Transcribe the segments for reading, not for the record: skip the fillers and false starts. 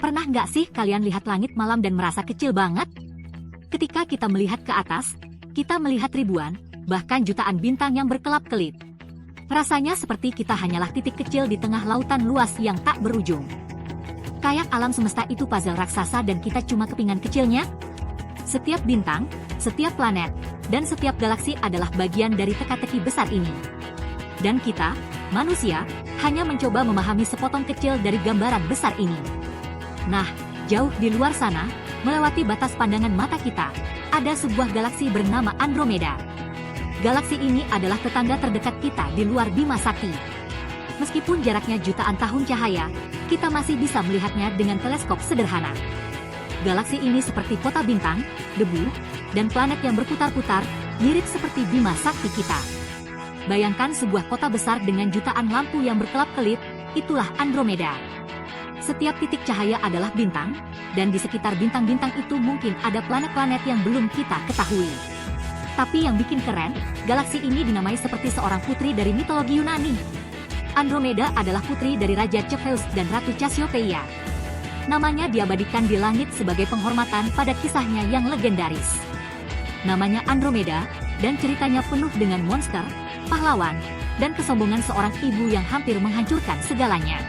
Pernah nggak sih kalian lihat langit malam dan merasa kecil banget? Ketika kita melihat ke atas, kita melihat ribuan, bahkan jutaan bintang yang berkelap-kelip. Rasanya seperti kita hanyalah titik kecil di tengah lautan luas yang tak berujung. Kayak alam semesta itu puzzle raksasa dan kita cuma kepingan kecilnya? Setiap bintang, setiap planet, dan setiap galaksi adalah bagian dari teka-teki besar ini. Dan kita, manusia, hanya mencoba memahami sepotong kecil dari gambaran besar ini. Nah, jauh di luar sana, melewati batas pandangan mata kita, ada sebuah galaksi bernama Andromeda. Galaksi ini adalah tetangga terdekat kita di luar Bima Sakti. Meskipun jaraknya jutaan tahun cahaya, kita masih bisa melihatnya dengan teleskop sederhana. Galaksi ini seperti kota bintang, debu, dan planet yang berputar-putar, mirip seperti Bima Sakti kita. Bayangkan sebuah kota besar dengan jutaan lampu yang berkelap-kelip, itulah Andromeda. Setiap titik cahaya adalah bintang, dan di sekitar bintang-bintang itu mungkin ada planet-planet yang belum kita ketahui. Tapi yang bikin keren, galaksi ini dinamai seperti seorang putri dari mitologi Yunani. Andromeda adalah putri dari Raja Cepheus dan Ratu Cassiopeia. Namanya diabadikan di langit sebagai penghormatan pada kisahnya yang legendaris. Namanya Andromeda, dan ceritanya penuh dengan monster, pahlawan, dan kesombongan seorang ibu yang hampir menghancurkan segalanya.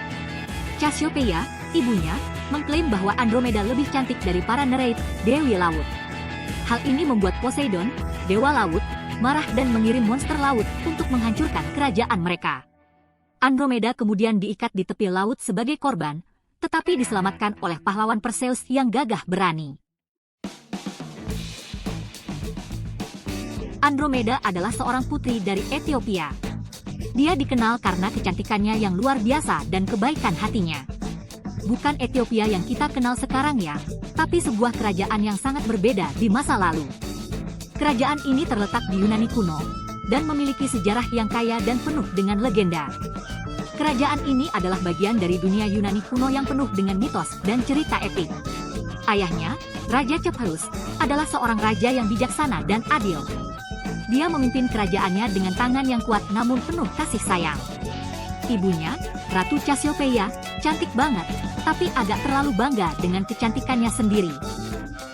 Cassiopeia, ibunya, mengklaim bahwa Andromeda lebih cantik dari para Nereid, Dewi Laut. Hal ini membuat Poseidon, Dewa Laut, marah dan mengirim monster laut untuk menghancurkan kerajaan mereka. Andromeda kemudian diikat di tepi laut sebagai korban, tetapi diselamatkan oleh pahlawan Perseus yang gagah berani. Andromeda adalah seorang putri dari Ethiopia. Dia dikenal karena kecantikannya yang luar biasa dan kebaikan hatinya. Bukan Ethiopia yang kita kenal sekarang ya, tapi sebuah kerajaan yang sangat berbeda di masa lalu. Kerajaan ini terletak di Yunani kuno, dan memiliki sejarah yang kaya dan penuh dengan legenda. Kerajaan ini adalah bagian dari dunia Yunani kuno yang penuh dengan mitos dan cerita epik. Ayahnya, Raja Cepheus, adalah seorang raja yang bijaksana dan adil. Dia memimpin kerajaannya dengan tangan yang kuat namun penuh kasih sayang. Ibunya, Ratu Cassiopeia, cantik banget, tapi agak terlalu bangga dengan kecantikannya sendiri.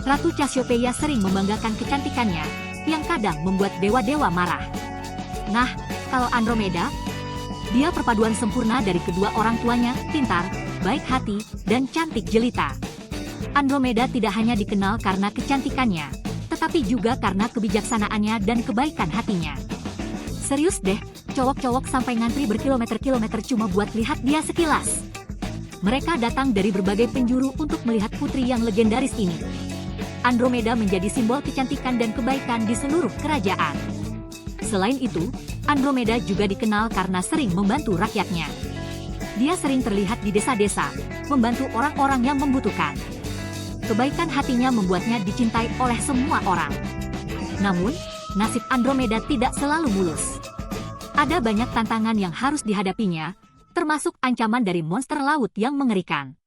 Ratu Cassiopeia sering membanggakan kecantikannya, yang kadang membuat dewa-dewa marah. Nah, kalau Andromeda, dia perpaduan sempurna dari kedua orang tuanya, pintar, baik hati, dan cantik jelita. Andromeda tidak hanya dikenal karena kecantikannya, tetapi juga karena kebijaksanaannya dan kebaikan hatinya. Serius deh, cowok-cowok sampai ngantri berkilometer-kilometer cuma buat lihat dia sekilas. Mereka datang dari berbagai penjuru untuk melihat putri yang legendaris ini. Andromeda menjadi simbol kecantikan dan kebaikan di seluruh kerajaan. Selain itu, Andromeda juga dikenal karena sering membantu rakyatnya. Dia sering terlihat di desa-desa, membantu orang-orang yang membutuhkan. Kebaikan hatinya membuatnya dicintai oleh semua orang. Namun, nasib Andromeda tidak selalu mulus. Ada banyak tantangan yang harus dihadapinya, termasuk ancaman dari monster laut yang mengerikan.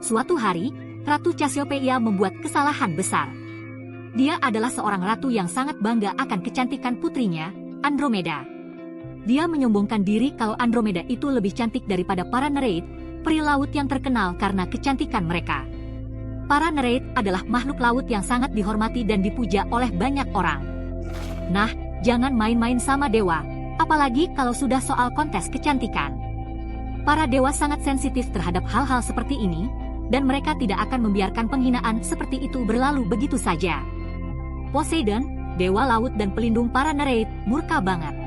Suatu hari, Ratu Cassiopeia membuat kesalahan besar. Dia adalah seorang ratu yang sangat bangga akan kecantikan putrinya, Andromeda. Dia menyombongkan diri kalau Andromeda itu lebih cantik daripada para Nereid, peri laut yang terkenal karena kecantikan mereka. Para Nereid adalah makhluk laut yang sangat dihormati dan dipuja oleh banyak orang. Nah, jangan main-main sama dewa, apalagi kalau sudah soal kontes kecantikan. Para dewa sangat sensitif terhadap hal-hal seperti ini, dan mereka tidak akan membiarkan penghinaan seperti itu berlalu begitu saja. Poseidon, dewa laut dan pelindung para Nereid, murka banget.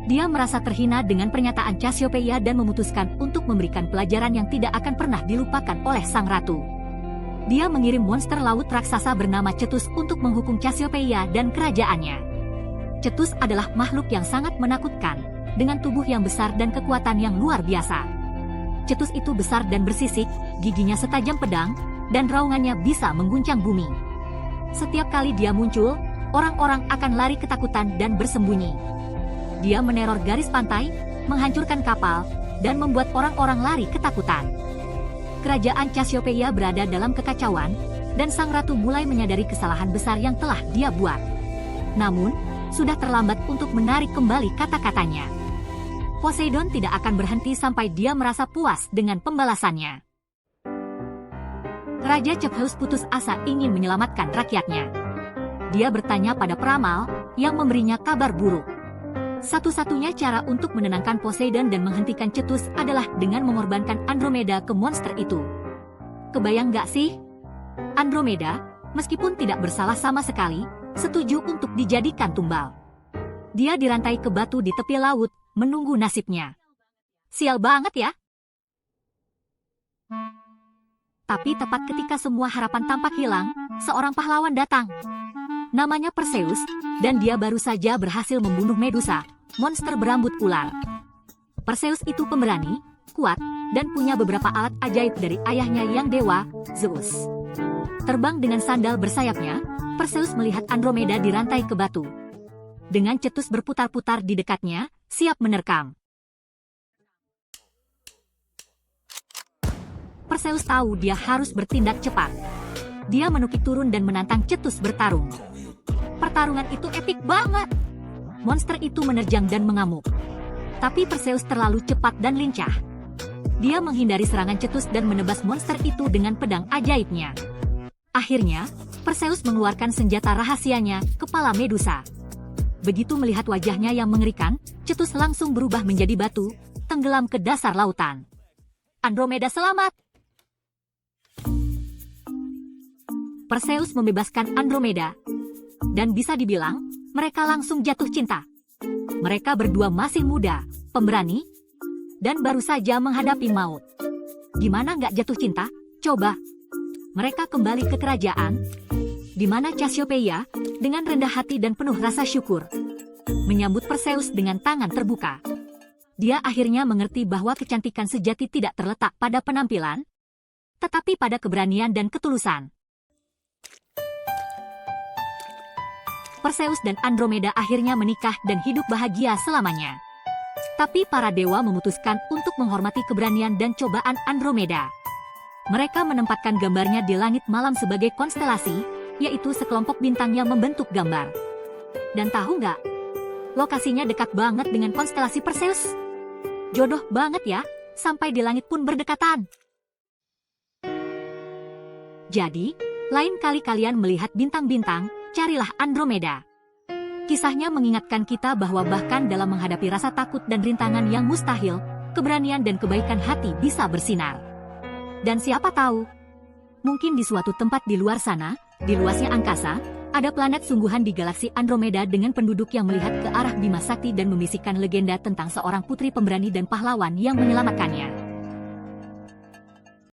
Dia merasa terhina dengan pernyataan Cassiopeia dan memutuskan untuk memberikan pelajaran yang tidak akan pernah dilupakan oleh sang ratu. Dia mengirim monster laut raksasa bernama Cetus untuk menghukum Cassiopeia dan kerajaannya. Cetus adalah makhluk yang sangat menakutkan, dengan tubuh yang besar dan kekuatan yang luar biasa. Cetus itu besar dan bersisik, giginya setajam pedang, dan raungannya bisa mengguncang bumi. Setiap kali dia muncul, orang-orang akan lari ketakutan dan bersembunyi. Dia meneror garis pantai, menghancurkan kapal, dan membuat orang-orang lari ketakutan. Kerajaan Cassiopeia berada dalam kekacauan, dan sang ratu mulai menyadari kesalahan besar yang telah dia buat. Namun, sudah terlambat untuk menarik kembali kata-katanya. Poseidon tidak akan berhenti sampai dia merasa puas dengan pembalasannya. Raja Cepheus putus asa ingin menyelamatkan rakyatnya. Dia bertanya pada peramal yang memberinya kabar buruk. Satu-satunya cara untuk menenangkan Poseidon dan menghentikan Cetus adalah dengan mengorbankan Andromeda ke monster itu. Kebayang gak sih? Andromeda, meskipun tidak bersalah sama sekali, setuju untuk dijadikan tumbal. Dia dirantai ke batu di tepi laut, menunggu nasibnya. Sial banget ya. Tapi tepat ketika semua harapan tampak hilang, seorang pahlawan datang. Namanya Perseus, dan dia baru saja berhasil membunuh Medusa, monster berambut ular. Perseus itu pemberani, kuat, dan punya beberapa alat ajaib dari ayahnya yang dewa, Zeus. Terbang dengan sandal bersayapnya, Perseus melihat Andromeda dirantai ke batu. Dengan Cetus berputar-putar di dekatnya, siap menerkam. Perseus tahu dia harus bertindak cepat. Dia menukik turun dan menantang Cetus bertarung. Pertarungan itu epik banget. Monster itu menerjang dan mengamuk. Tapi Perseus terlalu cepat dan lincah. Dia menghindari serangan Cetus dan menebas monster itu dengan pedang ajaibnya. Akhirnya, Perseus mengeluarkan senjata rahasianya, kepala Medusa. Begitu melihat wajahnya yang mengerikan, Cetus langsung berubah menjadi batu, tenggelam ke dasar lautan. Andromeda selamat! Perseus membebaskan Andromeda, dan bisa dibilang, mereka langsung jatuh cinta. Mereka berdua masih muda, pemberani, dan baru saja menghadapi maut. Gimana nggak jatuh cinta? Coba. Mereka kembali ke kerajaan, di mana Cassiopeia, dengan rendah hati dan penuh rasa syukur, menyambut Perseus dengan tangan terbuka. Dia akhirnya mengerti bahwa kecantikan sejati tidak terletak pada penampilan, tetapi pada keberanian dan ketulusan. Perseus dan Andromeda akhirnya menikah dan hidup bahagia selamanya. Tapi para dewa memutuskan untuk menghormati keberanian dan cobaan Andromeda. Mereka menempatkan gambarnya di langit malam sebagai konstelasi, yaitu sekelompok bintang yang membentuk gambar. Dan tahu nggak? Lokasinya dekat banget dengan konstelasi Perseus. Jodoh banget ya, sampai di langit pun berdekatan. Jadi, lain kali kalian melihat bintang-bintang, carilah Andromeda. Kisahnya mengingatkan kita bahwa bahkan dalam menghadapi rasa takut dan rintangan yang mustahil, keberanian dan kebaikan hati bisa bersinar. Dan siapa tahu, mungkin di suatu tempat di luar sana, di luasnya angkasa, ada planet sungguhan di galaksi Andromeda dengan penduduk yang melihat ke arah Bima Sakti dan membisikkan legenda tentang seorang putri pemberani dan pahlawan yang menyelamatkannya.